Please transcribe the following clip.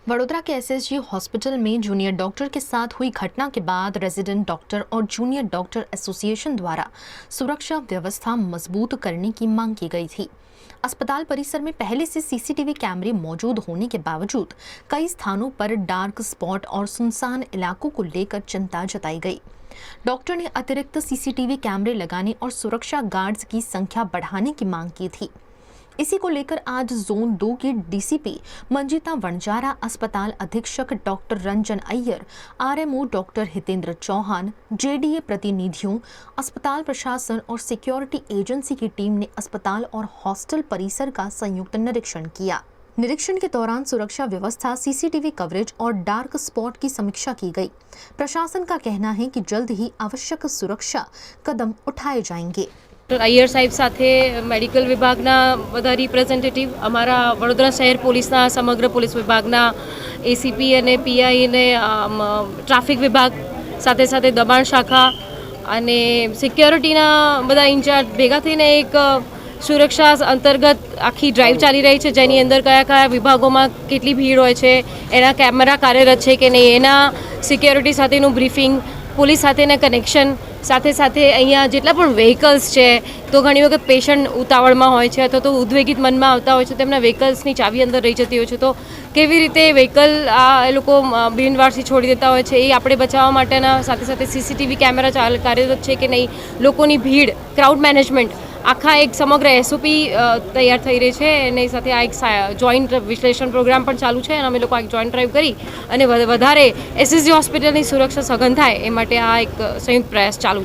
वडोदरा के SSG hospital में junior doctor के साथ हुई घटना के बाद रेजिडेंट डॉक्टर और जूनियर डॉक्टर एसोसिएशन द्वारा सुरक्षा व्यवस्था मजबूत करने की मांग की गई थी। अस्पताल परिसर में पहले से सीसीटीवी कैमरे मौजूद होने के बावजूद कई स्थानों पर डार्क स्पॉट और सुनसान इलाकों को लेकर चिंता जताई गई। डॉक्टर ने अतिरिक्त सीसीटीवी कैमरे लगाने और सुरक्षा गार्ड्स की संख्या बढ़ाने की मांग की थी। इसी को लेकर आज जोन 2 के डीसीपी मंजिता वणजारा, अस्पताल अधीक्षक doctor Ranjan Iyer, RMO doctor Hitendra Chauhan, JDA प्रतिनिधियों, अस्पताल प्रशासन और सिक्योरिटी एजेंसी की टीम ने अस्पताल और हॉस्टल परिसर का संयुक्त निरीक्षण किया। निरीक्षण के दौरान सुरक्षा व्यवस्था, सीसीटीवी कवरेज और डार्क स्पॉट की समीक्षा की गई। प्रशासन का कहना है कि जल्द ही आवश्यक सुरक्षा कदम उठाए जाएंगे। अय्यर साहेब સાથે મેડિકલ વિભાગના બધા રિપ્રેઝેન્ટેટિવ, અમારા વડોદરા શહેર પોલીસના સમગ્ર પોલીસ વિભાગના એસીપી અને પીઆઈ અને ટ્રાફિક વિભાગ સાથે સાથે દબાણ શાખા અને સિક્યોરિટીના બધા ઇન્ચાર્જ ભેગા થઈને એક સુરક્ષા અંતર્ગત આખી ડ્રાઈવ ચાલી રહી છે, જેની અંદર કયા કયા વિભાગોમાં કેટલી ભીડ હોય છે, એના કેમેરા કાર્યરત છે કે નહીં, એના સિક્યોરિટી સાથેનું બ્રીફિંગ, પોલીસ સાથેના કનેક્શન, સાથે સાથે અહીંયા જેટલા પણ વ્હીકલ્સ છે તો ઘણી વખત પેશન્ટ ઉતાવળમાં હોય છે અથવા તો ઉદ્વેગિત મનમાં આવતા હોય છે, તેમના વ્હીકલ્સની ચાવી અંદર રહી જતી હોય છે, તો કેવી રીતે વ્હીકલ એ લોકો બિનવારસી છોડી દેતા હોય છે એ આપણે બચાવવા માટેના સાથે સાથે સીસીટીવી કેમેરા કાર્યરત છે કે નહીં, લોકોની ભીડ, ક્રાઉડ મેનેજમેન્ટ, આખા એક સમગ્ર એસઓપી તૈયાર થઈ રહી છે। એની સાથે આ એક જોઈન્ટ વિશ્લેષણ પ્રોગ્રામ પણ ચાલુ છે અને અમે લોકો આ જોઈન્ટ ડ્રાઈવ કરી અને વધારે એસએસજી હોસ્પિટલની સુરક્ષા સઘન થાય એ માટે આ એક સંયુક્ત પ્રયાસ ચાલુ છે।